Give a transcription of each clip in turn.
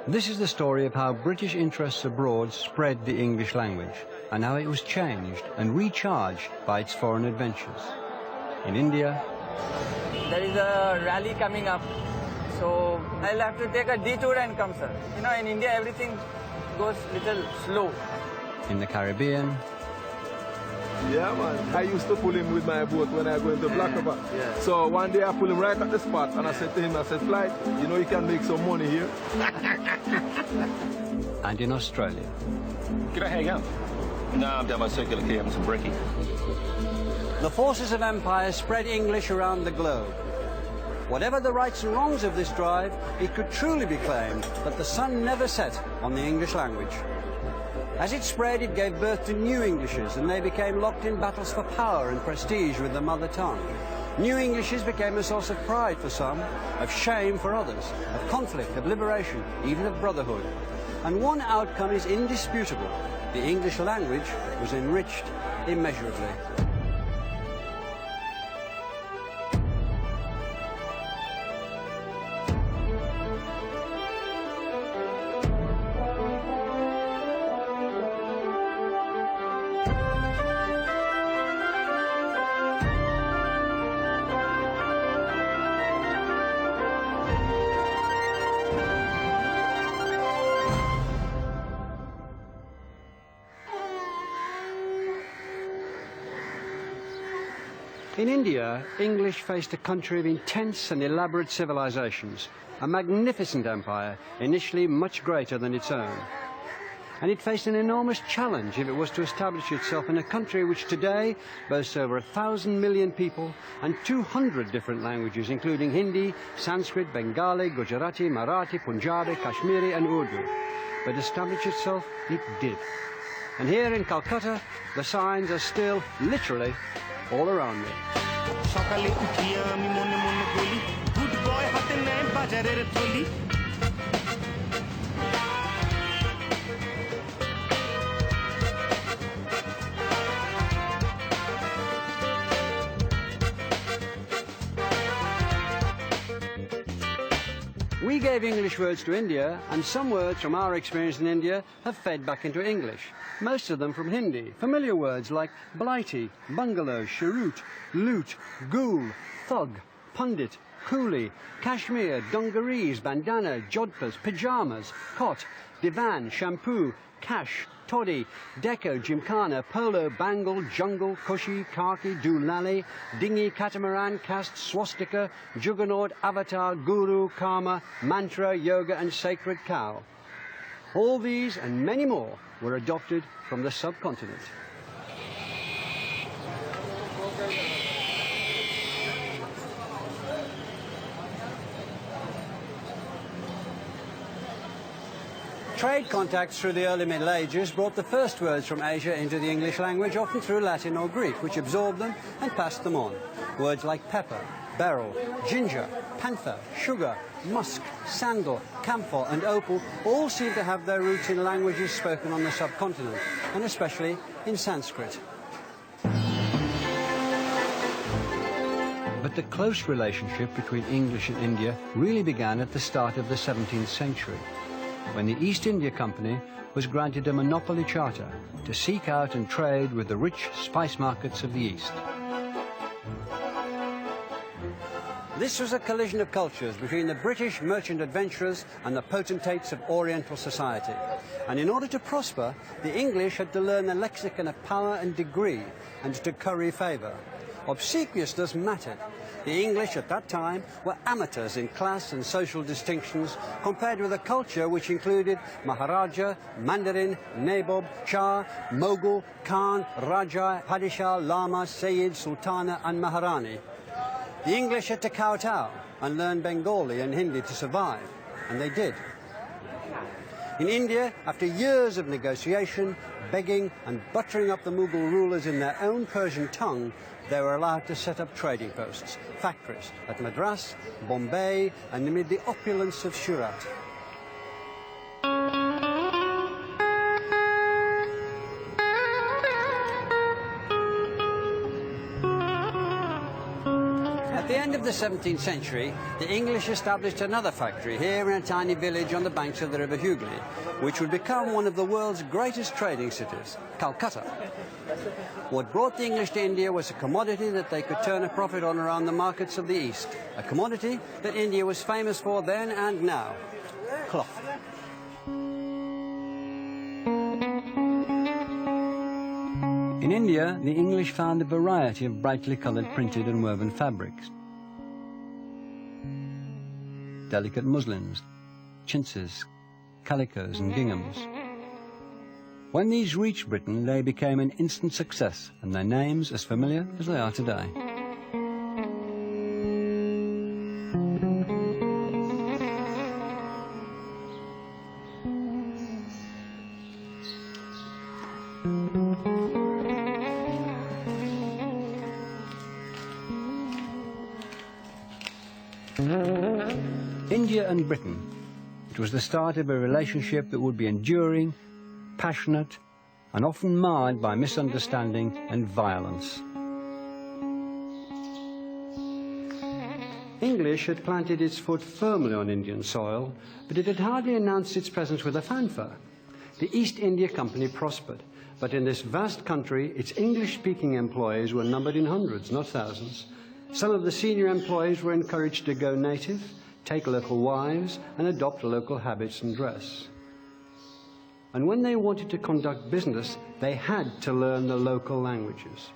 This is the story of how British interests abroad spread the English language and how it was changed and recharged by its foreign adventures. In India, there is a rally coming up, so I'll have to take a detour and come, sir. You know, in India everything goes little slow. In the Caribbean, yeah, man. I used to pull him with my boat when I go into Black River. Yeah. So one day I pull him right at the spot and I said to him, I said, Flight, you know you can make some money here. And in Australia. Can I hang out? No, I'm down by Circular Quay having some brekkie. The forces of empire spread English around the globe. Whatever the rights and wrongs of this drive, it could truly be claimed that the sun never set on the English language. As it spread, it gave birth to new Englishes, and they became locked in battles for power and prestige with the mother tongue. New Englishes became a source of pride for some, of shame for others, of conflict, of liberation, even of brotherhood. And one outcome is indisputable. The English language was enriched immeasurably. In India, English faced a country of intense and elaborate civilizations, a magnificent empire, initially much greater than its own. And it faced an enormous challenge if it was to establish itself in a country which today boasts over 1,000 million people and 200 different languages, including Hindi, Sanskrit, Bengali, Gujarati, Marathi, Punjabi, Kashmiri and Urdu. But establish itself, it did. And here in Calcutta, the signs are still, literally, all around me. We gave English words to India, and some words from our experience in India have fed back into English. Most of them from Hindi. Familiar words like blighty, bungalow, cheroot, loot, ghoul, thug, pundit, coolie, cashmere, dungarees, bandana, jodhpurs, pyjamas, cot, divan, shampoo, cash, toddy, deco, gymkhana, polo, bangle, jungle, cushy, khaki, doolally, dinghy, catamaran, caste, swastika, juggernaut, avatar, guru, karma, mantra, yoga and sacred cow. All these and many more were adopted from the subcontinent. Trade contacts through the early Middle Ages brought the first words from Asia into the English language, often through Latin or Greek, which absorbed them and passed them on. Words like pepper, beryl, ginger, panther, sugar, musk, sandal, camphor and opal all seem to have their roots in languages spoken on the subcontinent, and especially in Sanskrit. But the close relationship between English and India really began at the start of the 17th century, when the East India Company was granted a monopoly charter to seek out and trade with the rich spice markets of the East. This was a collision of cultures between the British merchant adventurers and the potentates of Oriental society. And in order to prosper, the English had to learn the lexicon of power and degree and to curry favour. Obsequiousness mattered. The English at that time were amateurs in class and social distinctions compared with a culture which included Maharaja, Mandarin, Nabob, Shah, Mughal, Khan, Raja, Padishah, Lama, Sayyid, Sultana and Maharani. The English had to kowtow and learn Bengali and Hindi to survive, and they did. In India, after years of negotiation, begging and buttering up the Mughal rulers in their own Persian tongue, they were allowed to set up trading posts, factories at Madras, Bombay and amid the opulence of Surat. At the end of the 17th century, the English established another factory here in a tiny village on the banks of the River Hugli, which would become one of the world's greatest trading cities, Calcutta. What brought the English to India was a commodity that they could turn a profit on around the markets of the East, a commodity that India was famous for then and now, cloth. In India, the English found a variety of brightly coloured printed and woven fabrics. Delicate muslins, chintzes, calicos and ginghams. When these reached Britain, they became an instant success and their names as familiar as they are today. India and Britain. It was the start of a relationship that would be enduring, passionate, and often marred by misunderstanding and violence. English had planted its foot firmly on Indian soil, but it had hardly announced its presence with a fanfare. The East India Company prospered, but in this vast country, its English-speaking employees were numbered in hundreds, not thousands. Some of the senior employees were encouraged to go native, take local wives, and adopt local habits and dress. And when they wanted to conduct business, they had to learn the local languages.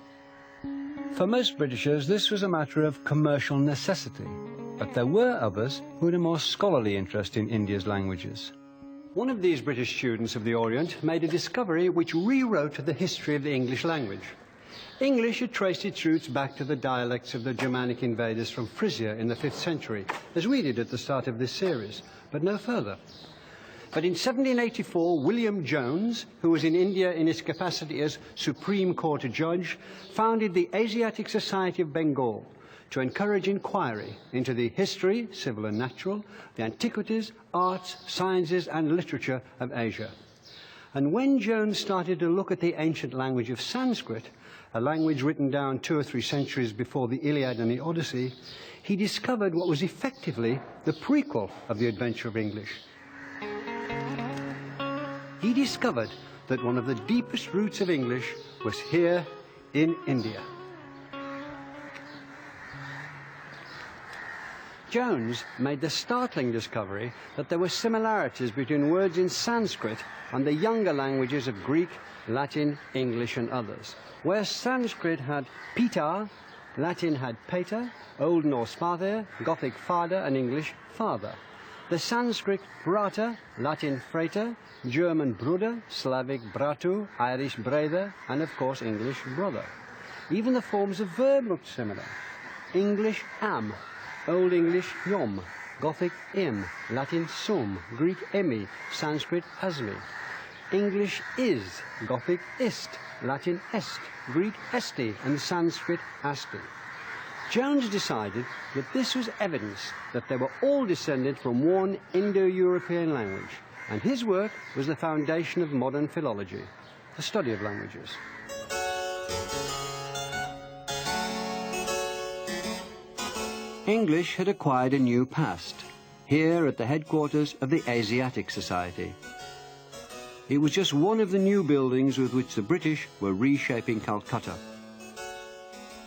For most Britishers, this was a matter of commercial necessity, but there were others who had a more scholarly interest in India's languages. One of these British students of the Orient made a discovery which rewrote the history of the English language. English had traced its roots back to the dialects of the Germanic invaders from Frisia in the 5th century, as we did at the start of this series, but no further. But in 1784, William Jones, who was in India in his capacity as Supreme Court Judge, founded the Asiatic Society of Bengal to encourage inquiry into the history, civil and natural, the antiquities, arts, sciences and literature of Asia. And when Jones started to look at the ancient language of Sanskrit, a language written down 2 or 3 centuries before the Iliad and the Odyssey, he discovered what was effectively the prequel of the adventure of English. He discovered that one of the deepest roots of English was here in India. Jones made the startling discovery that there were similarities between words in Sanskrit and the younger languages of Greek, Latin, English and others. Where Sanskrit had pita, Latin had pater, Old Norse pater, Gothic fader and English father. The Sanskrit brata, Latin frater, German bruder, Slavic bratu, Irish brother, and of course English brother. Even the forms of verb looked similar. English am, Old English yom, Gothic im, Latin sum, Greek emi, Sanskrit asmi. English is, Gothic ist, Latin est, Greek esti, and Sanskrit asti. Jones decided that this was evidence that they were all descended from one Indo-European language, and his work was the foundation of modern philology, the study of languages. English had acquired a new past, here at the headquarters of the Asiatic Society. It was just one of the new buildings with which the British were reshaping Calcutta.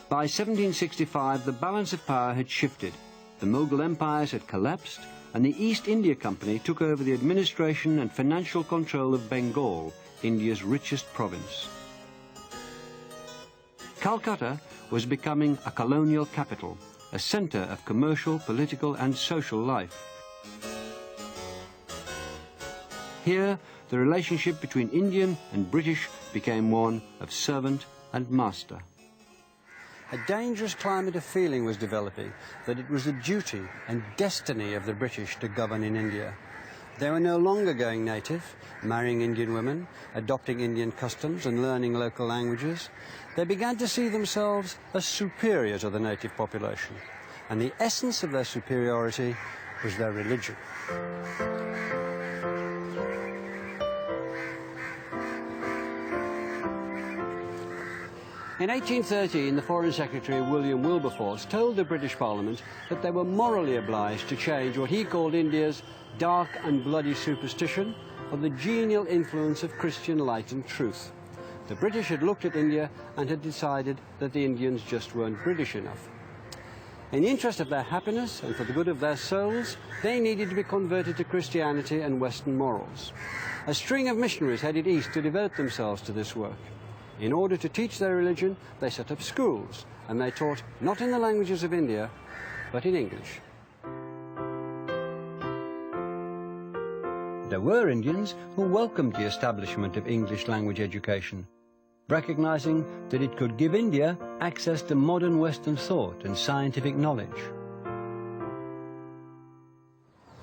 By 1765, the balance of power had shifted. The Mughal empires had collapsed, and the East India Company took over the administration and financial control of Bengal, India's richest province. Calcutta was becoming a colonial capital, a centre of commercial, political and social life. Here, the relationship between Indian and British became one of servant and master. A dangerous climate of feeling was developing that it was the duty and destiny of the British to govern in India. They were no longer going native, marrying Indian women, adopting Indian customs and learning local languages. They began to see themselves as superior to the native population, and the essence of their superiority was their religion. In 1813, the Foreign Secretary William Wilberforce told the British Parliament that they were morally obliged to change what he called India's dark and bloody superstition for the genial influence of Christian light and truth. The British had looked at India and had decided that the Indians just weren't British enough. In the interest of their happiness and for the good of their souls, they needed to be converted to Christianity and Western morals. A string of missionaries headed east to devote themselves to this work. In order to teach their religion, they set up schools, and they taught not in the languages of India, but in English. There were Indians who welcomed the establishment of English language education, recognizing that it could give India access to modern Western thought and scientific knowledge.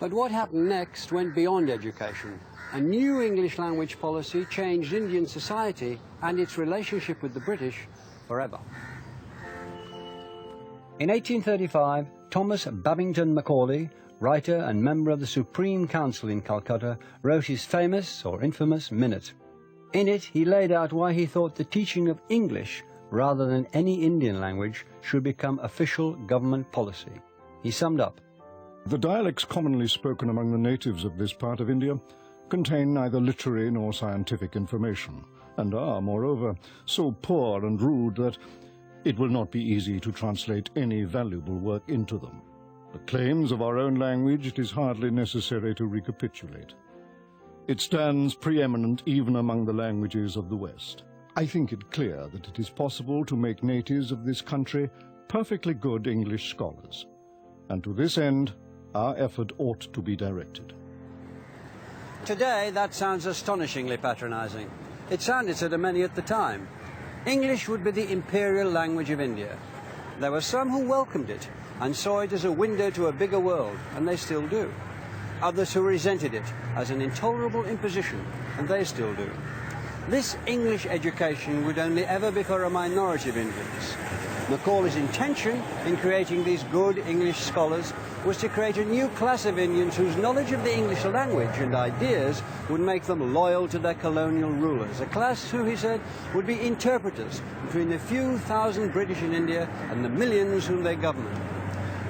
But what happened next went beyond education. A new English language policy changed Indian society and its relationship with the British forever. In 1835, Thomas Babington Macaulay, writer and member of the Supreme Council in Calcutta, wrote his famous or infamous Minute. In it, he laid out why he thought the teaching of English, rather than any Indian language, should become official government policy. He summed up, "The dialects commonly spoken among the natives of this part of India contain neither literary nor scientific information, and are, moreover, so poor and rude that it will not be easy to translate any valuable work into them. The claims of our own language it is hardly necessary to recapitulate. It stands preeminent even among the languages of the West. I think it clear that it is possible to make natives of this country perfectly good English scholars, and to this end our effort ought to be directed." Today, that sounds astonishingly patronizing. It sounded so to many at the time. English would be the imperial language of India. There were some who welcomed it and saw it as a window to a bigger world, and they still do. Others who resented it as an intolerable imposition, and they still do. This English education would only ever be for a minority of Indians. Macaulay's intention in creating these good English scholars was to create a new class of Indians whose knowledge of the English language and ideas would make them loyal to their colonial rulers. A class who, he said, would be interpreters between the few thousand British in India and the millions whom they governed.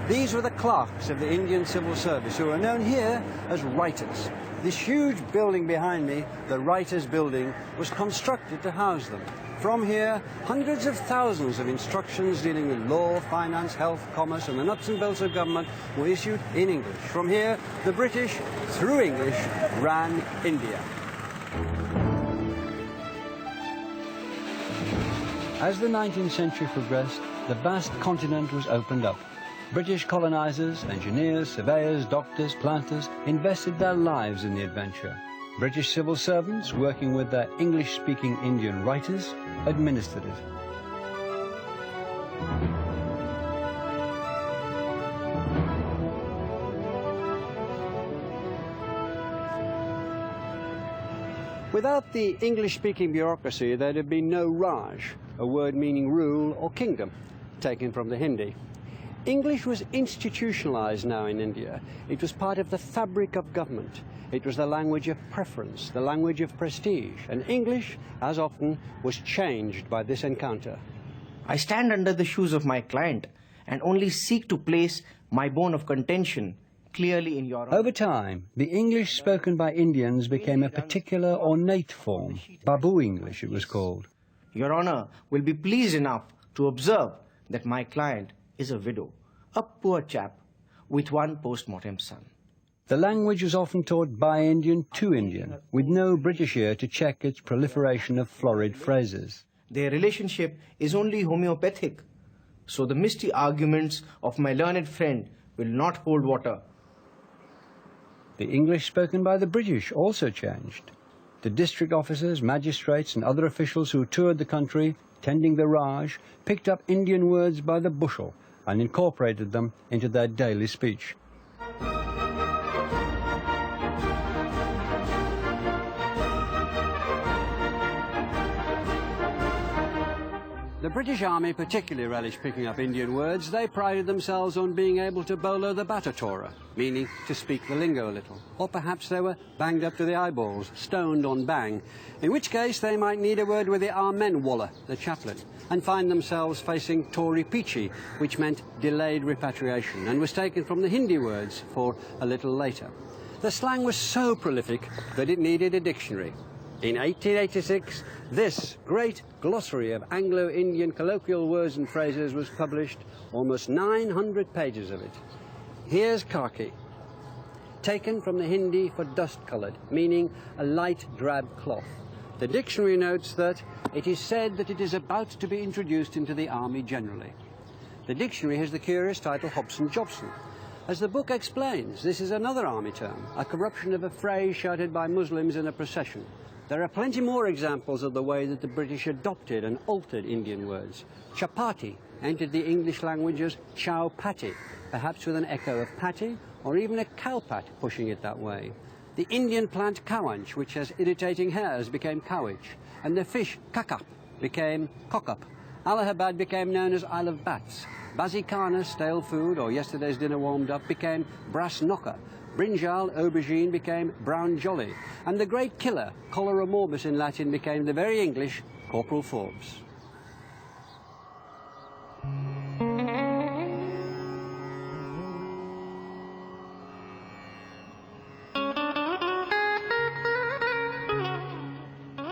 These were the clerks of the Indian civil service, who are known here as writers. This huge building behind me, the Writers' Building, was constructed to house them. From here, hundreds of thousands of instructions dealing with law, finance, health, commerce, and the nuts and bolts of government were issued in English. From here, the British, through English, ran India. As the 19th century progressed, the vast continent was opened up. British colonizers, engineers, surveyors, doctors, planters invested their lives in the adventure. British civil servants, working with their English-speaking Indian writers, administered it. Without the English-speaking bureaucracy, there'd have been no Raj, a word meaning rule or kingdom, taken from the Hindi. English was institutionalized now in India. It was part of the fabric of government. It was the language of preference, the language of prestige, and English, as often, was changed by this encounter. I stand under the shoes of my client and only seek to place my bone of contention clearly in your... Over time, the English spoken by Indians became a particular ornate form. Babu English, it was called. Your Honor will be pleased enough to observe that my client is a widow, a poor chap with one post-mortem son. The language was often taught by Indian to Indian, with no British ear to check its proliferation of florid phrases. Their relationship is only homeopathic, so the misty arguments of my learned friend will not hold water. The English spoken by the British also changed. The district officers, magistrates and other officials who toured the country, tending the Raj, picked up Indian words by the bushel and incorporated them into their daily speech. The British Army particularly relished picking up Indian words. They prided themselves on being able to bolo the batatora, meaning to speak the lingo a little. Or perhaps they were banged up to the eyeballs, stoned on bang, in which case they might need a word with the Amen Walla, the chaplain, and find themselves facing Tory Pichi, which meant delayed repatriation, and was taken from the Hindi words for a little later. The slang was so prolific that it needed a dictionary. In 1886, this great glossary of Anglo-Indian colloquial words and phrases was published, almost 900 pages of it. Here's khaki, taken from the Hindi for dust-coloured, meaning a light drab cloth. The dictionary notes that it is said that it is about to be introduced into the army generally. The dictionary has the curious title Hobson-Jobson. As the book explains, this is another army term, a corruption of a phrase shouted by Muslims in a procession. There are plenty more examples of the way that the British adopted and altered Indian words. Chapati entered the English language as chow patti, perhaps with an echo of patti, or even a cowpat pushing it that way. The Indian plant cowanch, which has irritating hairs, became cowich, and the fish kakap became cock-up. Allahabad became known as Isle of Bats. Bazikana, stale food, or yesterday's dinner warmed up, became brass knocker. Brinjal, aubergine, became brown jolly. And the great killer, cholera morbus in Latin, became the very English Corporal Forbes.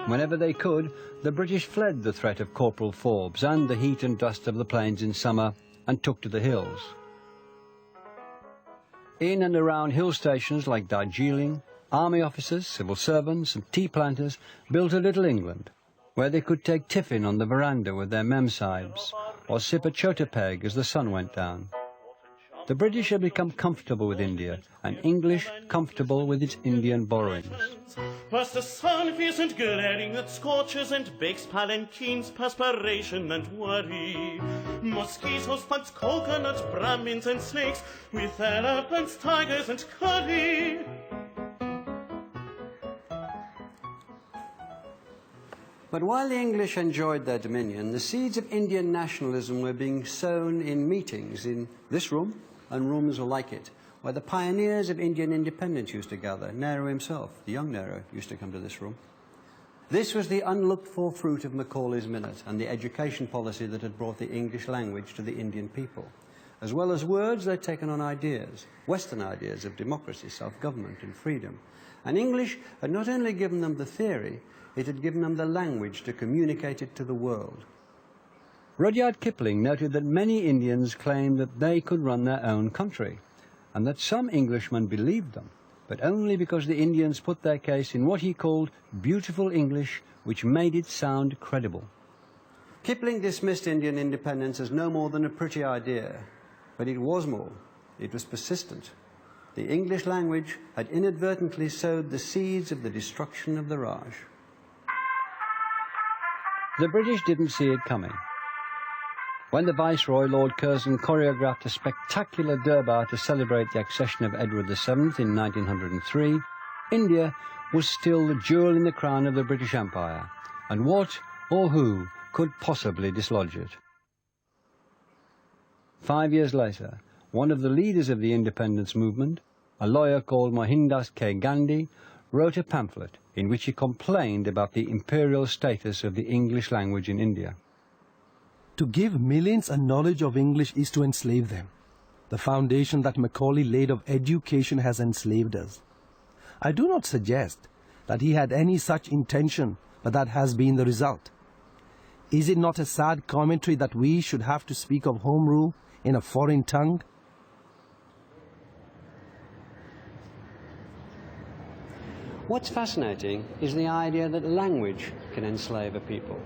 Whenever they could, the British fled the threat of Corporal Forbes and the heat and dust of the plains in summer and took to the hills. In and around hill stations like Darjeeling, army officers, civil servants and tea planters built a little England, where they could take tiffin on the veranda with their mem-sahibs, or sip a chota peg as the sun went down. The British had become comfortable with India, and English comfortable with its Indian borrowings. Past the sun fierce glaring that scorches and bakes palanquins, perspiration and worry. Mosquitoes, thugs, coconuts, Brahmins and snakes, with elephants, tigers and curry. But while the English enjoyed their dominion, the seeds of Indian nationalism were being sown in meetings in this room and rooms like it, where the pioneers of Indian independence used to gather. Nehru himself, the young Nehru, used to come to this room. This was the unlooked-for fruit of Macaulay's Minute and the education policy that had brought the English language to the Indian people. As well as words, they'd taken on ideas, Western ideas of democracy, self-government and freedom. And English had not only given them the theory, it had given them the language to communicate it to the world. Rudyard Kipling noted that many Indians claimed that they could run their own country, and that some Englishmen believed them, but only because the Indians put their case in what he called beautiful English, which made it sound credible. Kipling dismissed Indian independence as no more than a pretty idea, but it was more. It was persistent. The English language had inadvertently sowed the seeds of the destruction of the Raj. The British didn't see it coming. When the Viceroy, Lord Curzon, choreographed a spectacular Durbar to celebrate the accession of Edward VII in 1903, India was still the jewel in the crown of the British Empire, and what or who could possibly dislodge it? 5 years later, one of the leaders of the independence movement, a lawyer called Mohandas K. Gandhi, wrote a pamphlet in which he complained about the imperial status of the English language in India. To give millions a knowledge of English is to enslave them. The foundation that Macaulay laid of education has enslaved us. I do not suggest that he had any such intention, but that has been the result. Is it not a sad commentary that we should have to speak of home rule in a foreign tongue? What's fascinating is the idea that language can enslave a people.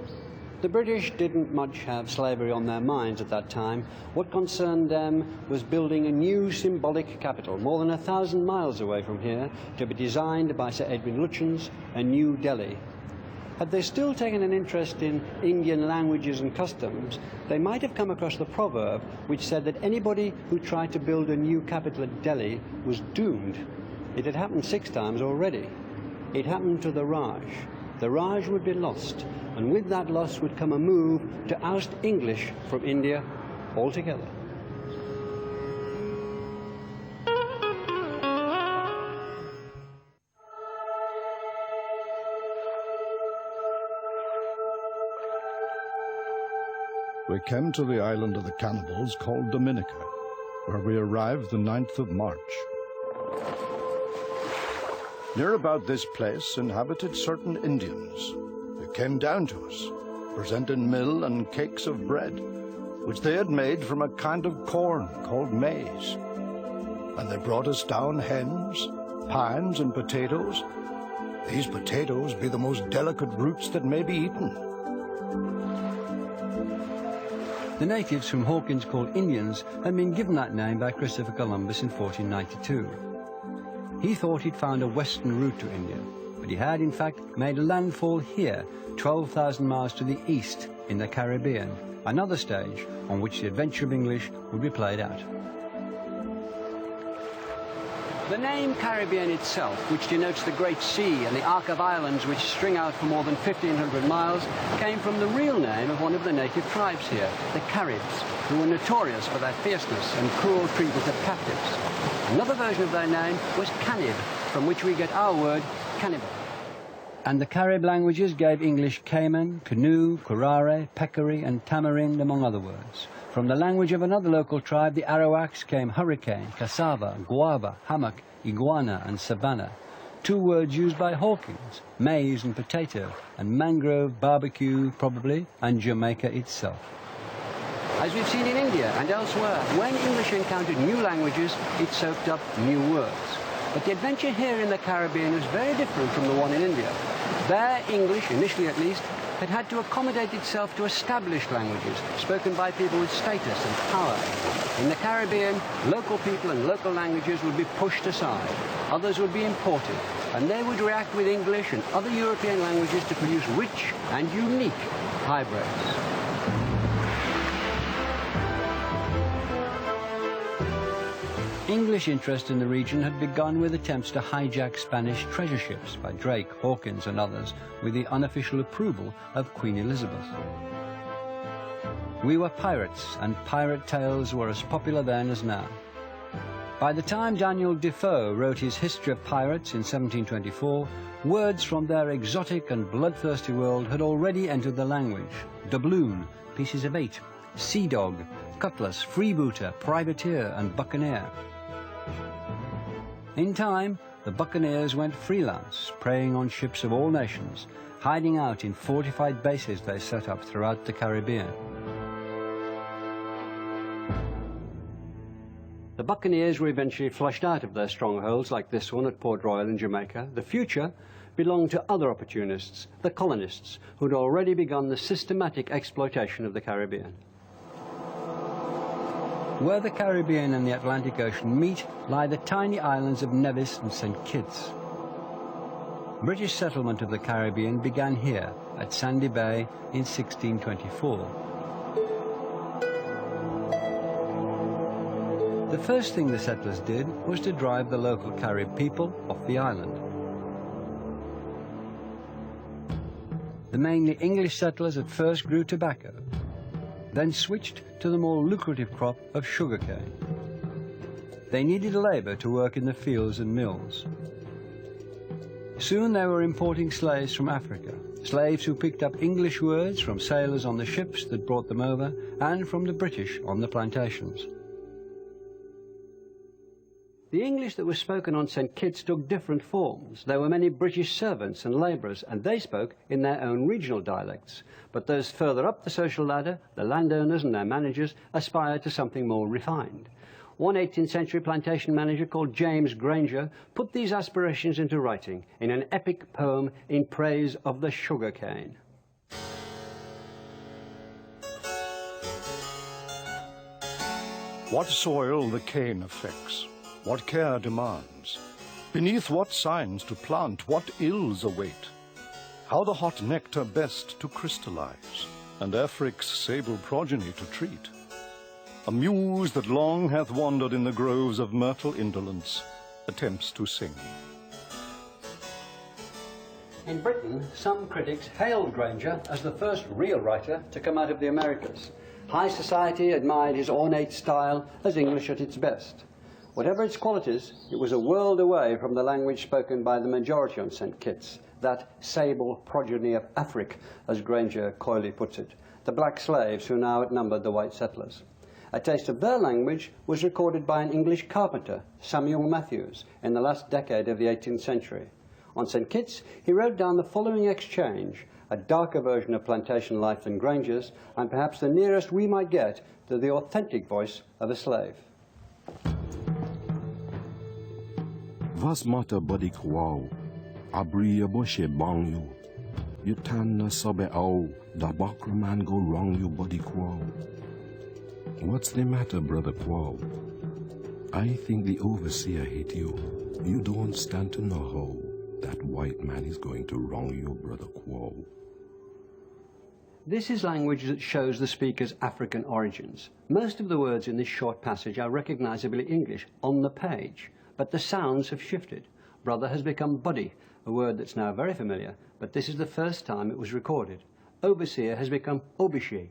The British didn't much have slavery on their minds at that time. What concerned them was building a new symbolic capital, more than 1,000 miles away from here, to be designed by Sir Edwin Lutyens, a New Delhi. Had they still taken an interest in Indian languages and customs, they might have come across the proverb which said that anybody who tried to build a new capital at Delhi was doomed. It had happened 6 times already. It happened to the Raj. the Raj would be lost, and with that loss would come a move to oust English from India altogether. We came to the island of the cannibals called Dominica, where we arrived the 9th of March. Near about this place inhabited certain Indians who came down to us, presenting meal and cakes of bread, which they had made from a kind of corn called maize. And they brought us down hens, pines, and potatoes. These potatoes be the most delicate roots that may be eaten. The natives whom Hawkins called Indians had been given that name by Christopher Columbus in 1492. He thought he'd found a western route to India, but he had in fact made landfall here, 12,000 miles to the east in the Caribbean, another stage on which the adventure of English would be played out. The name Caribbean itself, which denotes the Great Sea and the arc of islands which string out for more than 1,500 miles, came from the real name of one of the native tribes here, the Caribs, who were notorious for their fierceness and cruel treatment of captives. Another version of their name was Canib, from which we get our word cannibal. And the Carib languages gave English cayman, canoe, curare, peccary, and tamarind, among other words. From the language of another local tribe, the Arawaks, came hurricane, cassava, guava, hammock, iguana, and savannah. Two words used by Hawkins, maize and potato, and mangrove, barbecue, probably, and Jamaica itself. As we've seen in India and elsewhere, when English encountered new languages, it soaked up new words. But the adventure here in the Caribbean was very different from the one in India. There, English, initially at least, had to accommodate itself to established languages spoken by people with status and power. In the Caribbean, local people and local languages would be pushed aside. Others would be imported, and they would react with English and other European languages to produce rich and unique hybrids. English interest in the region had begun with attempts to hijack Spanish treasure ships by Drake, Hawkins and others, with the unofficial approval of Queen Elizabeth. We were pirates, and pirate tales were as popular then as now. By the time Daniel Defoe wrote his History of Pirates in 1724, words from their exotic and bloodthirsty world had already entered the language. Doubloon, pieces of eight, sea dog, cutlass, freebooter, privateer and buccaneer. In time, the buccaneers went freelance, preying on ships of all nations, hiding out in fortified bases they set up throughout the Caribbean. The buccaneers were eventually flushed out of their strongholds like this one at Port Royal in Jamaica. The future belonged to other opportunists, the colonists, who'd already begun the systematic exploitation of the Caribbean. Where the Caribbean and the Atlantic Ocean meet lie the tiny islands of Nevis and St. Kitts. British settlement of the Caribbean began here at Sandy Bay in 1624. The first thing the settlers did was to drive the local Carib people off the island. The mainly English settlers at first grew tobacco, then switched to the more lucrative crop of sugarcane. They needed labour to work in the fields and mills. Soon they were importing slaves from Africa, slaves who picked up English words from sailors on the ships that brought them over and from the British on the plantations. The English that was spoken on St. Kitts took different forms. There were many British servants and labourers, and they spoke in their own regional dialects. But those further up the social ladder, the landowners and their managers, aspired to something more refined. One 18th century plantation manager called James Granger put these aspirations into writing in an epic poem in praise of the sugar cane. What soil the cane affects, what care demands, beneath what signs to plant, what ills await, how the hot nectar best to crystallize, and Afric's sable progeny to treat. A muse that long hath wandered in the groves of myrtle indolence attempts to sing. In Britain, some critics hailed Granger as the first real writer to come out of the Americas. High society admired his ornate style as English at its best. Whatever its qualities, it was a world away from the language spoken by the majority on St. Kitts, that sable progeny of Afric, as Granger coyly puts it, the black slaves who now outnumbered the white settlers. A taste of their language was recorded by an English carpenter, Samuel Matthews, in the last decade of the 18th century. On St. Kitts, he wrote down the following exchange, a darker version of plantation life than Granger's, and perhaps the nearest we might get to the authentic voice of a slave. Was matter body kwao, abri boshe bang you. You tan na sobe au, da bakra man go wrong you body kwao. What's the matter, brother Kwao? I think the overseer hate you. You don't stand to know how that white man is going to wrong you, brother Kwao. This is language that shows the speaker's African origins. Most of the words in this short passage are recognizably English on the page, but the sounds have shifted. Brother has become buddy, a word that's now very familiar, but this is the first time it was recorded. Overseer has become obishi.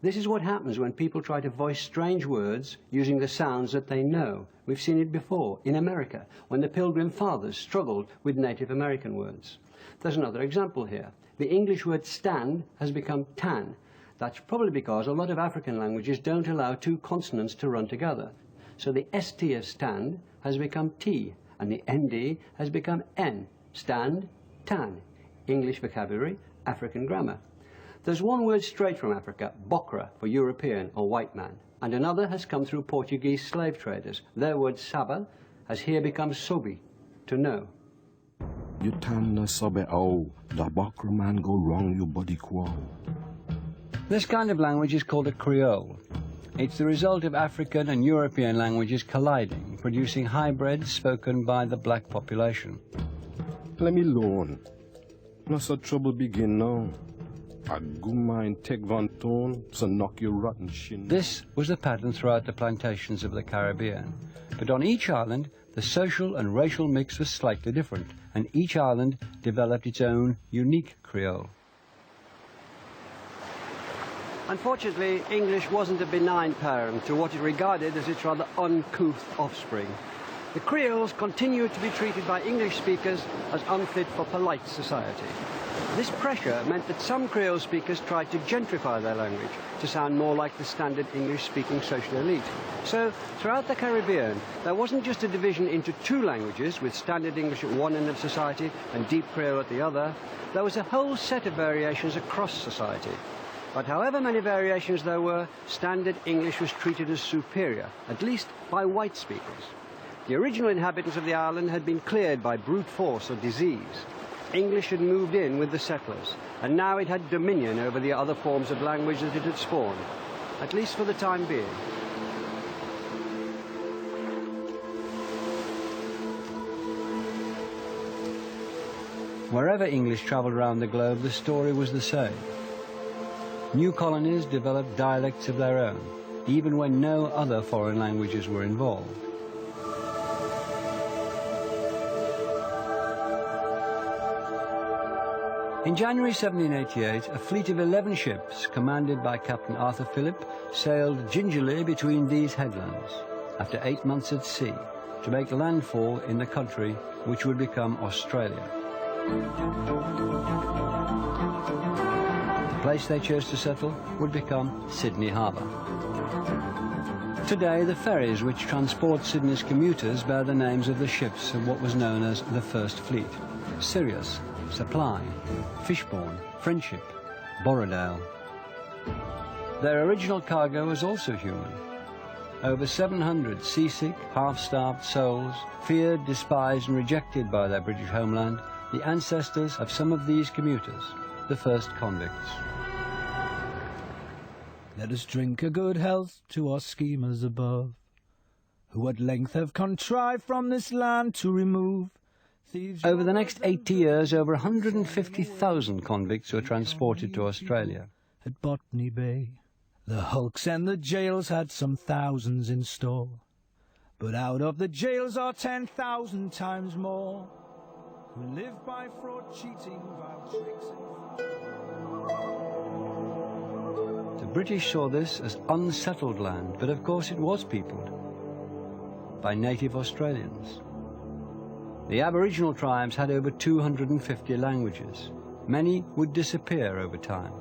This is what happens when people try to voice strange words using the sounds that they know. We've seen it before in America, when the Pilgrim Fathers struggled with Native American words. There's another example here. The English word stand has become tan. That's probably because a lot of African languages don't allow two consonants to run together. So the ST of stand has become T, and the ND has become N. Stand, tan. English vocabulary, African grammar. There's one word straight from Africa, bokra, for European or white man, and another has come through Portuguese slave traders. Their word saba has here become sobi, to know. You tan na sobe au, da bakra man go wrong you body kwao. This kind of language is called a Creole. It's the result of African and European languages colliding, producing hybrids spoken by the black population. Let me alone. Plus a trouble begin now. A good mind take van tone, so knock your rotten shin. This was the pattern throughout the plantations of the Caribbean. But on each island, the social and racial mix was slightly different, and each island developed its own unique Creole. Unfortunately, English wasn't a benign parent to what it regarded as its rather uncouth offspring. The Creoles continued to be treated by English speakers as unfit for polite society. This pressure meant that some Creole speakers tried to gentrify their language to sound more like the standard English-speaking social elite. So, throughout the Caribbean, there wasn't just a division into two languages, with standard English at one end of society and deep Creole at the other. There was a whole set of variations across society. But however many variations there were, standard English was treated as superior, at least by white speakers. The original inhabitants of the island had been cleared by brute force or disease. English had moved in with the settlers, and now it had dominion over the other forms of language that it had spawned, at least for the time being. Wherever English travelled around the globe, the story was the same. New colonies developed dialects of their own, even when no other foreign languages were involved. In January 1788, a fleet of 11 ships, commanded by Captain Arthur Phillip, sailed gingerly between these headlands, after 8 months at sea, to make landfall in the country which would become Australia. The place they chose to settle would become Sydney Harbour. Today, the ferries which transport Sydney's commuters bear the names of the ships of what was known as the First Fleet: Sirius, Supply, Fishbourne, Friendship, Borrowdale. Their original cargo was also human. Over 700 seasick, half-starved souls, feared, despised and rejected by their British homeland, the ancestors of some of these commuters, the first convicts. Let us drink a good health to our schemers above, who at length have contrived from this land to remove thieves. Over the next 80 years, over 150,000 convicts were transported to Australia. At Botany Bay, the hulks and the jails had some thousands in store, but out of the jails are 10,000 times more who live by fraud, cheating, vile tricks and... The British saw this as unsettled land, but of course it was peopled by native Australians. The Aboriginal tribes had over 250 languages. Many would disappear over time.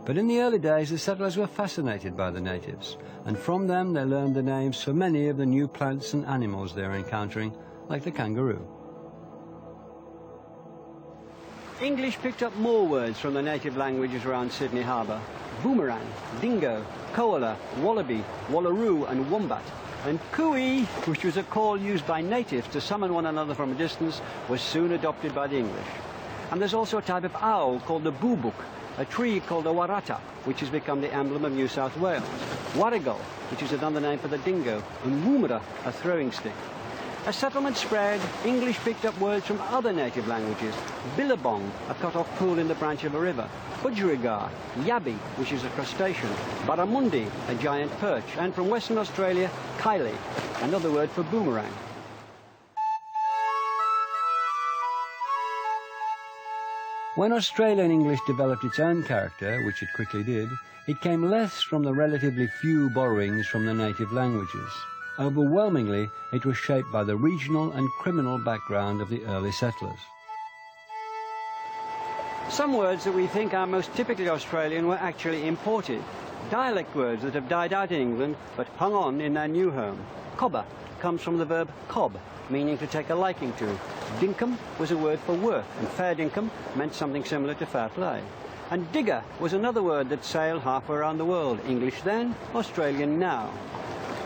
But in the early days, the settlers were fascinated by the natives, and from them they learned the names for many of the new plants and animals they were encountering, like the kangaroo. English picked up more words from the native languages around Sydney Harbour. Boomerang, dingo, koala, wallaby, wallaroo and wombat. And cooey, which was a call used by natives to summon one another from a distance, was soon adopted by the English. And there's also a type of owl called the boobuk, a tree called the warata, which has become the emblem of New South Wales, warrigal, which is another name for the dingo, and woomera, a throwing stick. As settlement spread, English picked up words from other native languages. Billabong, a cut-off pool in the branch of a river. Budgerigar, yabby, which is a crustacean. Barramundi, a giant perch. And from Western Australia, kylie, another word for boomerang. When Australian English developed its own character, which it quickly did, it came less from the relatively few borrowings from the native languages. Overwhelmingly, it was shaped by the regional and criminal background of the early settlers. Some words that we think are most typically Australian were actually imported. Dialect words that have died out in England but hung on in their new home. Cobber comes from the verb cob, meaning to take a liking to. Dinkum was a word for work, and fair dinkum meant something similar to fair play. And digger was another word that sailed halfway around the world. English then, Australian now.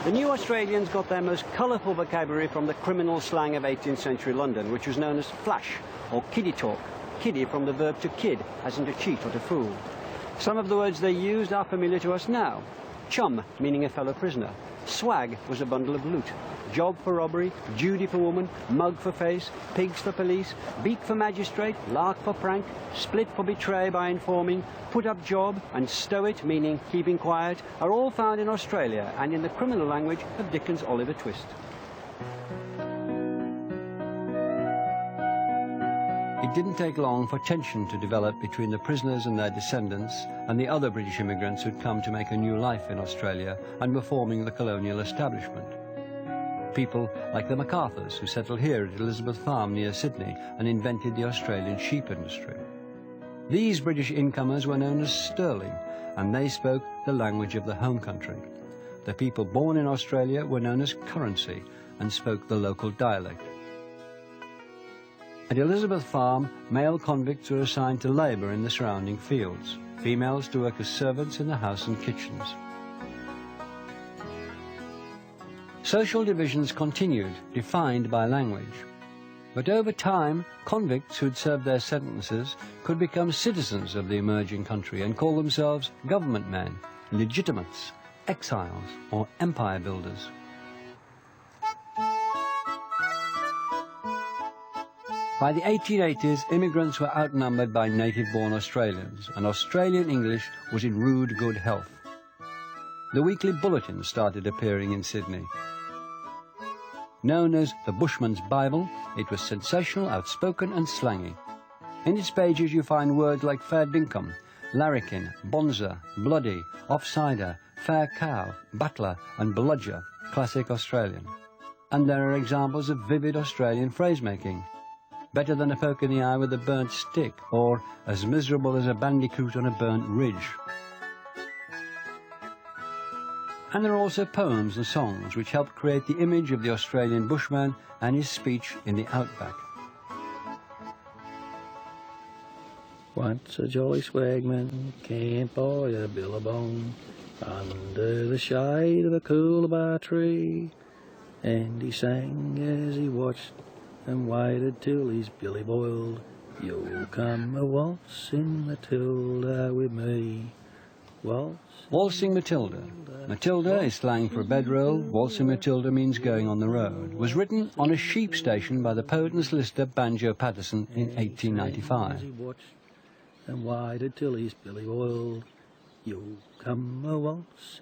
The new Australians got their most colourful vocabulary from the criminal slang of 18th century London, which was known as flash or kiddie talk. Kiddie from the verb to kid, as in to cheat or to fool. Some of the words they used are familiar to us now. Chum, meaning a fellow prisoner. Swag was a bundle of loot. Job for robbery, Judy for woman, mug for face, pigs for police, beak for magistrate, lark for prank, split for betray by informing, put up job, and stow it, meaning keeping quiet, are all found in Australia and in the criminal language of Dickens' Oliver Twist. It didn't take long for tension to develop between the prisoners and their descendants and the other British immigrants who'd come to make a new life in Australia and were forming the colonial establishment. People like the MacArthurs, who settled here at Elizabeth Farm near Sydney and invented the Australian sheep industry. These British incomers were known as sterling, and they spoke the language of the home country. The people born in Australia were known as currency and spoke the local dialect. At Elizabeth Farm, male convicts were assigned to labour in the surrounding fields, females to work as servants in the house and kitchens. Social divisions continued, defined by language. But over time, convicts who had served their sentences could become citizens of the emerging country and call themselves government men, legitimates, exiles, or empire builders. By the 1880s, immigrants were outnumbered by native-born Australians, and Australian English was in rude good health. The weekly bulletin started appearing in Sydney. Known as the Bushman's Bible, it was sensational, outspoken and slangy. In its pages you find words like fair dinkum, larrikin, bonza, bloody, offsider, fair cow, battler and bludger, classic Australian. And there are examples of vivid Australian phrase-making. Better than a poke in the eye with a burnt stick, or as miserable as a bandicoot on a burnt ridge. And there are also poems and songs which help create the image of the Australian bushman and his speech in the outback. Once a jolly swagman camped by a billabong under the shade of a coolabah tree, and he sang as he watched and waited till his billy boiled. You'll come a waltzing Matilda with me. Waltzing Matilda. Matilda is slang for a bedroll. Waltzing Matilda means going on the road. Was written on a sheep station by the poet and solicitor Banjo Patterson in 1895.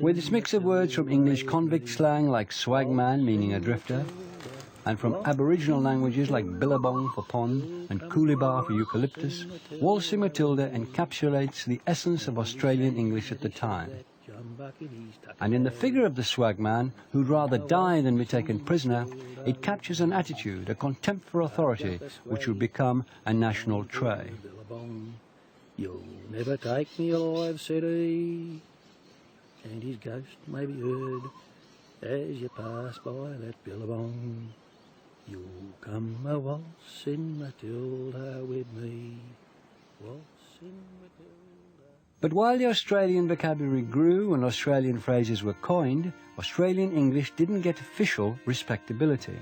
With its mix of words from English convict slang like swagman, meaning a drifter, and from Aboriginal languages like Billabong for pond and Coolibah for eucalyptus, Waltzing Matilda encapsulates the essence of Australian English at the time. And in the figure of the swagman, who'd rather die than be taken prisoner, it captures an attitude, a contempt for authority, which would become a national trait. You'll never take me alive, said he, and his ghost may be heard as you pass by that billabong. You'll come a waltzing Matilda with me, waltzing Matilda. But while the Australian vocabulary grew and Australian phrases were coined, Australian English didn't get official respectability.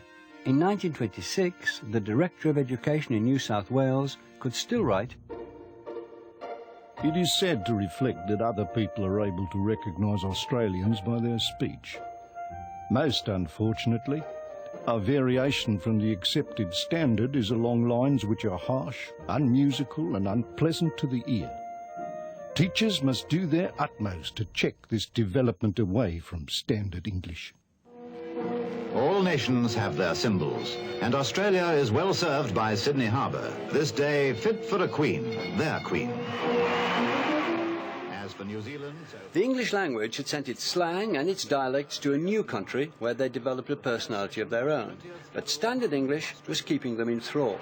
In 1926, the Director of Education in New South Wales could still write, It is sad to reflect that other people are able to recognise Australians by their speech. Most unfortunately, a variation from the accepted standard is along lines which are harsh, unmusical and unpleasant to the ear. Teachers must do their utmost to check this development away from standard English. All nations have their symbols, and Australia is well served by Sydney Harbour, this day fit for a queen, their queen. As for New Zealand... The English language had sent its slang and its dialects to a new country where they developed a personality of their own, but standard English was keeping them in thrall.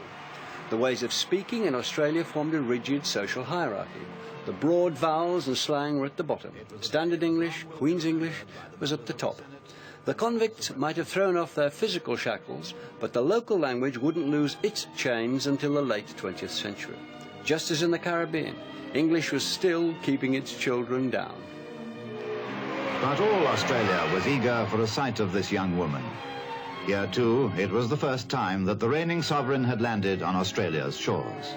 The ways of speaking in Australia formed a rigid social hierarchy. The broad vowels and slang were at the bottom. Standard English, Queen's English, was at the top. The convicts might have thrown off their physical shackles, but the local language wouldn't lose its chains until the late 20th century. Just as in the Caribbean, English was still keeping its children down. But all Australia was eager for a sight of this young woman. Here, too, it was the first time that the reigning sovereign had landed on Australia's shores.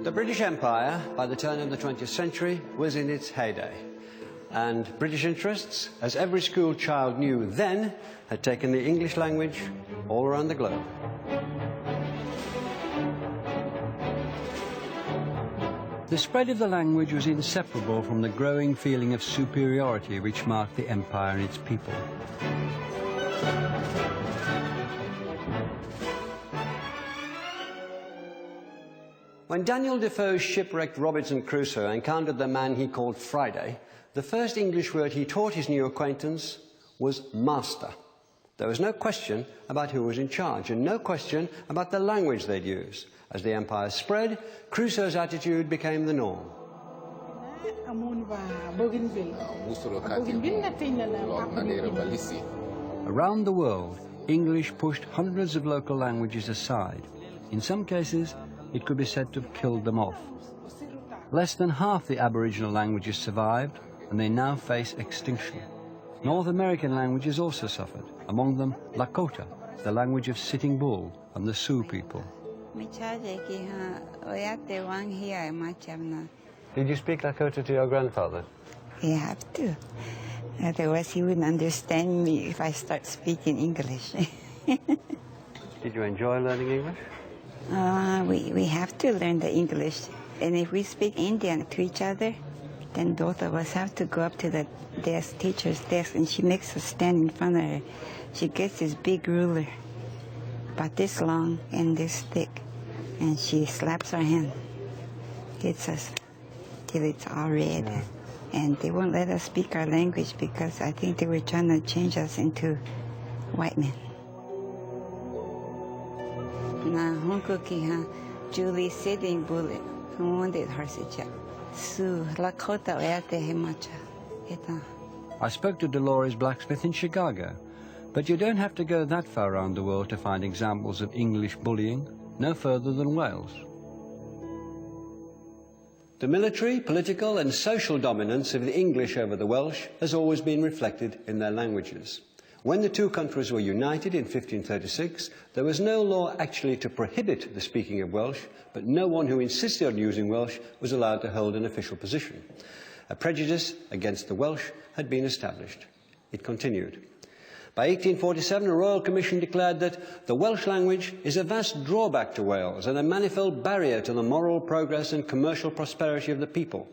The British Empire, by the turn of the 20th century, was in its heyday. And British interests, as every school child knew then, had taken the English language all around the globe. The spread of the language was inseparable from the growing feeling of superiority which marked the empire and its people. When Daniel Defoe's shipwrecked Robinson Crusoe encountered the man he called Friday, the first English word he taught his new acquaintance was master. There was no question about who was in charge, and no question about the language they'd use. As the empire spread, Crusoe's attitude became the norm. Around the world, English pushed hundreds of local languages aside. In some cases, it could be said to have killed them off. Less than half the Aboriginal languages survived, and they now face extinction. North American languages also suffered, among them Lakota, the language of Sitting Bull and the Sioux people. Did you speak Lakota to your grandfather? You have to. Otherwise he wouldn't understand me if I start speaking English. Did you enjoy learning English? We have to learn the English. And if we speak Indian to each other, then both of us have to go up to the teacher's desk, and she makes us stand in front of her. She gets this big ruler, about this long and this thick, and she slaps our hand, hits us till it's all red. And they won't let us speak our language because I think they were trying to change us into white men. Julie Sitting Bull, who wanted her to Sioux, Lakota, I spoke to Dolores Blacksmith in Chicago, but you don't have to go that far around the world to find examples of English bullying, no further than Wales. The military, political and social dominance of the English over the Welsh has always been reflected in their languages. When the two countries were united in 1536, there was no law actually to prohibit the speaking of Welsh, but no one who insisted on using Welsh was allowed to hold an official position. A prejudice against the Welsh had been established. It continued. By 1847, a Royal Commission declared that the Welsh language is a vast drawback to Wales and a manifold barrier to the moral progress and commercial prosperity of the people.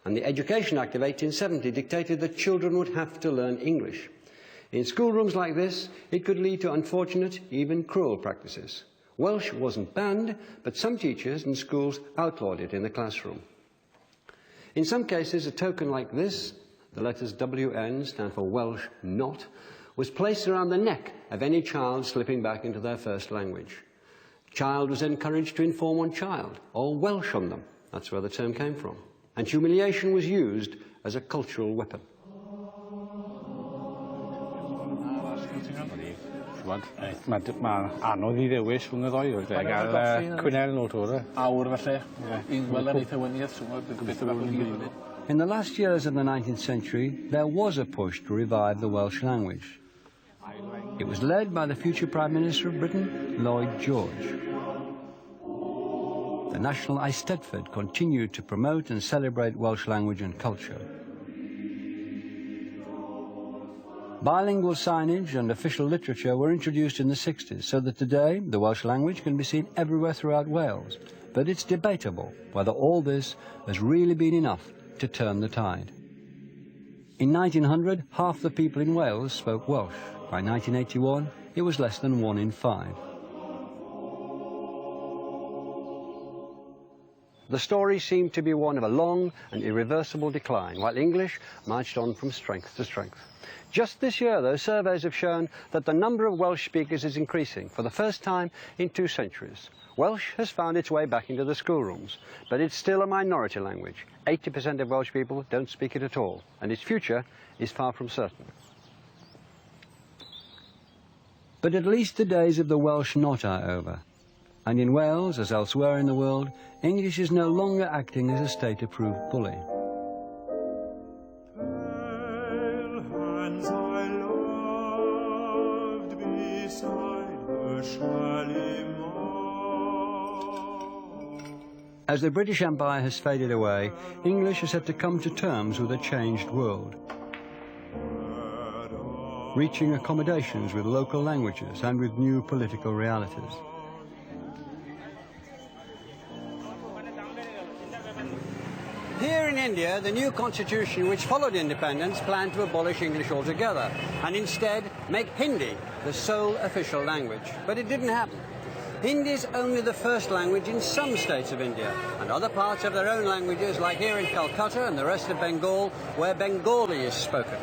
And the Education Act of 1870 dictated that children would have to learn English. In schoolrooms like this, it could lead to unfortunate, even cruel practices. Welsh wasn't banned, but some teachers and schools outlawed it in the classroom. In some cases, a token like this, the letters WN stand for Welsh Not, was placed around the neck of any child slipping back into their first language. The child was encouraged to inform one child, or Welsh on them. That's where the term came from. And humiliation was used as a cultural weapon. Mae anodd I ddewis rhwng y ddoi o'r deg gael Cwynel nhw tŵr. Awr falle. Wel, eitha wyniaeth, gobeithio bach yn hir. In the last years of the 19th century, there was a push to revive the Welsh language. It was led by the future Prime Minister of Britain, Lloyd George. The National Eisteddfod continued to promote and celebrate Welsh language and culture. Bilingual signage and official literature were introduced in the 60s, so that today the Welsh language can be seen everywhere throughout Wales. But it's debatable whether all this has really been enough to turn the tide. In 1900, half the people in Wales spoke Welsh. By 1981, it was less than 1 in 5. The story seemed to be one of a long and irreversible decline, while English marched on from strength to strength. Just this year, though, surveys have shown that the number of Welsh speakers is increasing for the first time in 2 centuries. Welsh has found its way back into the schoolrooms, but it's still a minority language. 80% of Welsh people don't speak it at all, and its future is far from certain. But at least the days of the Welsh Not are over. And in Wales, as elsewhere in the world, English is no longer acting as a state-approved bully. As the British Empire has faded away, English has had to come to terms with a changed world, reaching accommodations with local languages and with new political realities. Here in India, the new constitution which followed independence planned to abolish English altogether and instead make Hindi the sole official language. But it didn't happen. Hindi is only the first language in some states of India, and other parts have their own languages, like here in Calcutta and the rest of Bengal, where Bengali is spoken.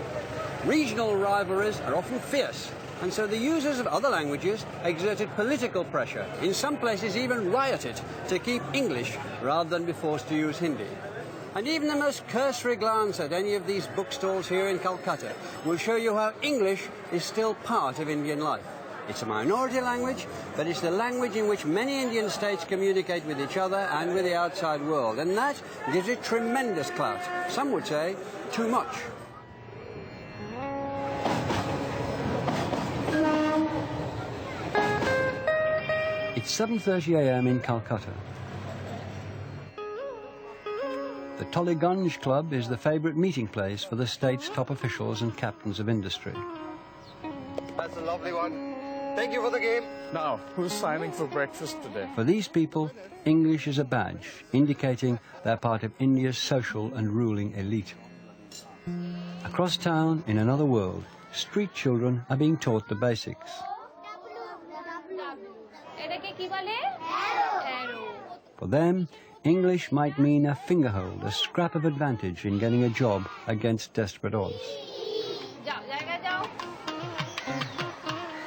Regional rivalries are often fierce, and so the users of other languages exerted political pressure, in some places even rioted, to keep English rather than be forced to use Hindi. And even the most cursory glance at any of these bookstores here in Calcutta will show you how English is still part of Indian life. It's a minority language, but it's the language in which many Indian states communicate with each other and with the outside world, and that gives it tremendous clout. Some would say too much. It's 7:30 a.m. in Calcutta. The Tollygunge Club is the favourite meeting place for the state's top officials and captains of industry. That's a lovely one. Thank you for the game. Now, who's signing for breakfast today? For these people, English is a badge, indicating they're part of India's social and ruling elite. Across town, in another world, street children are being taught the basics. For them, English might mean a fingerhold, a scrap of advantage in getting a job against desperate odds.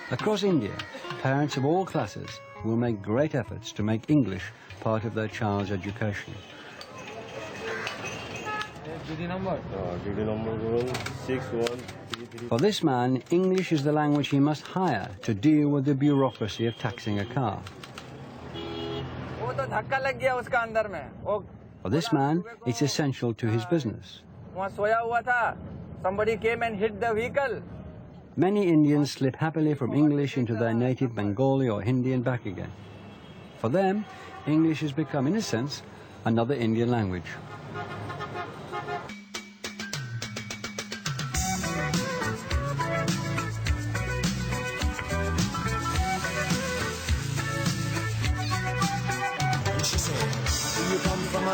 Across India, parents of all classes will make great efforts to make English part of their child's education. For this man, English is the language he must hire to deal with the bureaucracy of taxing a car. For this man, it's essential to his business. Somebody came and hit the vehicle. Many Indians slip happily from English into their native Bengali or Hindi and back again. For them, English has become, in a sense, another Indian language.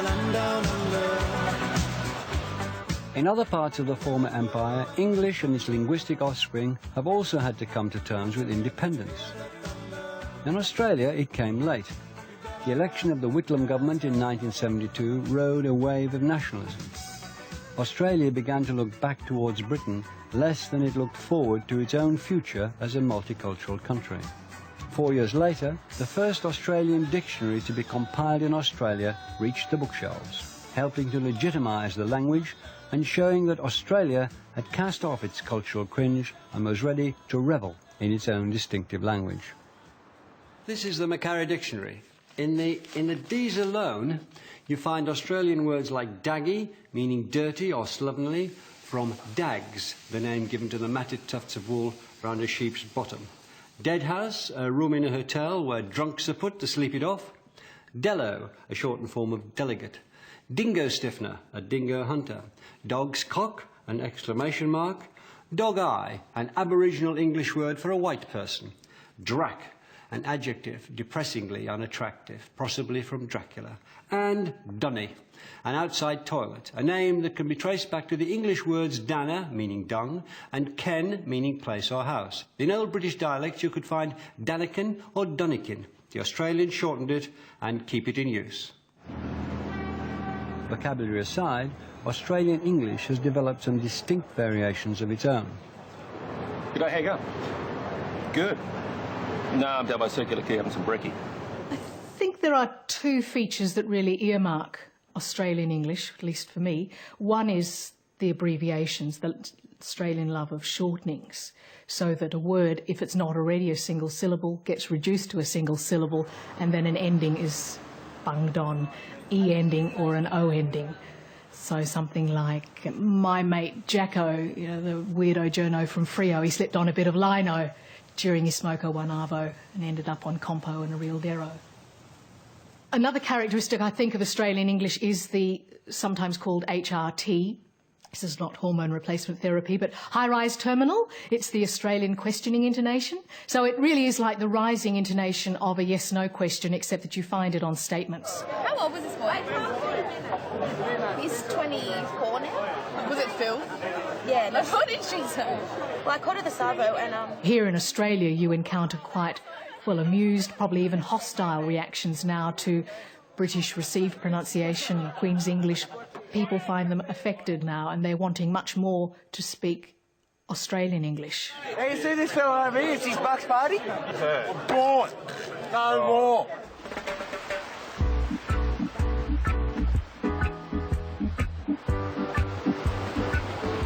land down under. In other parts of the former empire, English and its linguistic offspring have also had to come to terms with independence. In Australia, it came late. The election of the Whitlam government in 1972 rode a wave of nationalism. Australia began to look back towards Britain less than it looked forward to its own future as a multicultural country. 4 years later, the first Australian dictionary to be compiled in Australia reached the bookshelves, helping to legitimise the language and showing that Australia had cast off its cultural cringe and was ready to revel in its own distinctive language. This is the Macquarie Dictionary. In the D's alone, you find Australian words like daggy, meaning dirty or slovenly, from dags, the name given to the matted tufts of wool round a sheep's bottom. Deadhouse, a room in a hotel where drunks are put to sleep it off. Dello, a shortened form of delegate. Dingo stiffener, a dingo hunter. Dog's cock, an exclamation mark. Dog eye, an Aboriginal English word for a white person. Drac, an adjective, depressingly unattractive, possibly from Dracula. And dunny, an outside toilet, a name that can be traced back to the English words dana, meaning dung, and ken, meaning place or house. In Old British dialects you could find danikin or dunnikin. The Australians shortened it and keep it in use. Vocabulary aside, Australian English has developed some distinct variations of its own. Good day, how you going? Good. No, I'm down by Circular Quay having some brekkie. I think there are two features that really earmark Australian English, at least for me. One is the abbreviations, the Australian love of shortenings, so that a word, if it's not already a single syllable, gets reduced to a single syllable, and then an ending is bunged on, E ending or an O ending. So something like my mate Jacko, you know, the weirdo journo from Freo, he slipped on a bit of lino during his smoko one arvo and ended up on compo and a real dero. Another characteristic I think of Australian English is the sometimes called HRT. This is not hormone replacement therapy, but high-rise terminal. It's the Australian questioning intonation. So it really is like the rising intonation of a yes-no question, except that you find it on statements. How old was this boy? He's 24 now. Was it Phil? Yeah. No. What did she say? Well, I called her the Savo and Here in Australia, you encounter quite, well, amused, probably even hostile reactions now to British received pronunciation, Queen's English. People find them affected now, and they're wanting much more to speak Australian English. Hey, you see this fellow over here? It's his Bucks party. Born. No more.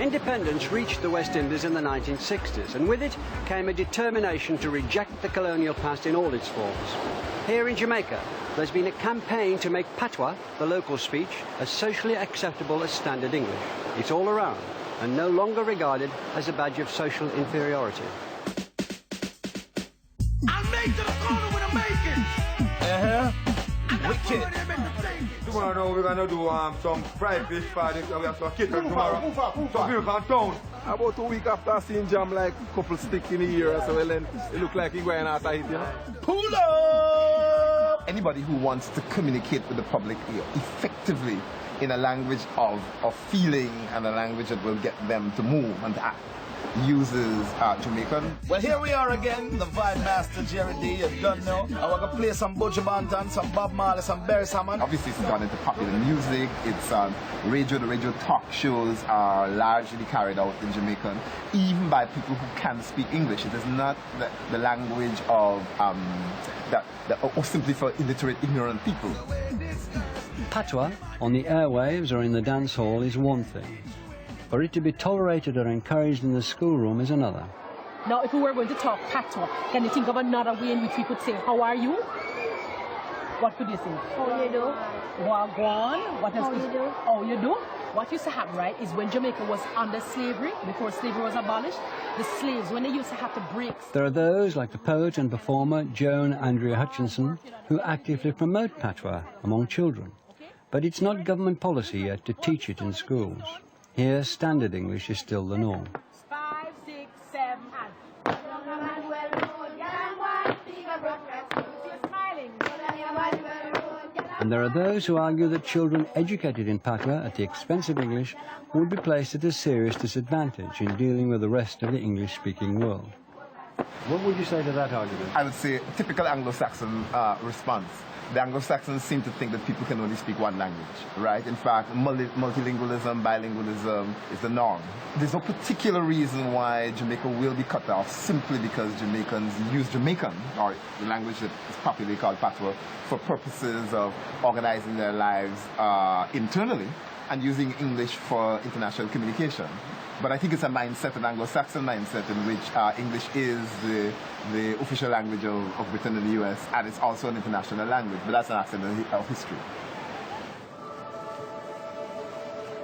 Independence reached the West Indies in the 1960s, and with it came a determination to reject the colonial past in all its forms. Here in Jamaica, there's been a campaign to make patois, the local speech, as socially acceptable as standard English. It's all around, and no longer regarded as a badge of social inferiority. I'm late to the corner with a bacon. Wicked. Tomorrow we're gonna do some fried fish party. We have some kitchen tomorrow. So people can town. About a week after I seen Jam like a couple stick in the ear, so well, then it look like he's going out of it, you know. Pull up! Anybody who wants to communicate with the public effectively in a language of feeling and a language that will get them to move and to act uses Jamaican. Well, here we are again, the Vibe Master Jerry D. You don't know. I want to play some Buju Banton, some Bob Marley, some Barry Salmon. Obviously, it's gone into popular music. It's radio. The radio talk shows are largely carried out in Jamaican, even by people who can speak English. It is not the language of or simply for illiterate, ignorant people. Patois, on the airwaves or in the dance hall, is one thing. For it to be tolerated or encouraged in the schoolroom is another. Now, if we were going to talk patois, can you think of another way in which we could say, how are you? What could you say? How you do? Wagwan. What else? How you do? How you do? What used to happen, right, is when Jamaica was under slavery, before slavery was abolished, the slaves, when they used to have to break... There are those, like the poet and performer Joan Andrea Hutchinson, who actively promote patois among children. But it's not government policy yet to teach it in schools. Here, standard English is still the norm. 5, 6, 7, and... And there are those who argue that children educated in patois at the expense of English would be placed at a serious disadvantage in dealing with the rest of the English-speaking world. What would you say to that argument? I would say typical Anglo-Saxon response. The Anglo-Saxons seem to think that people can only speak one language, right? In fact, multilingualism, bilingualism is the norm. There's no particular reason why Jamaica will be cut off simply because Jamaicans use Jamaican, or the language that is popularly called patois, for purposes of organizing their lives internally and using English for international communication. But I think it's a mindset, an Anglo-Saxon mindset, in which English is the official language of Britain and the US, and it's also an international language, but that's an accident of history.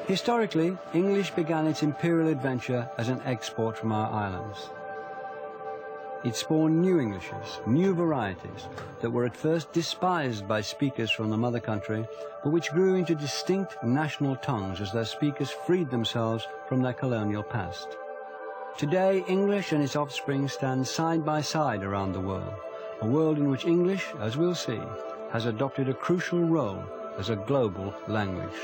Historically, English began its imperial adventure as an export from our islands. It spawned new Englishes, new varieties, that were at first despised by speakers from the mother country, but which grew into distinct national tongues as their speakers freed themselves from their colonial past. Today, English and its offspring stand side by side around the world in which English, as we'll see, has adopted a crucial role as a global language.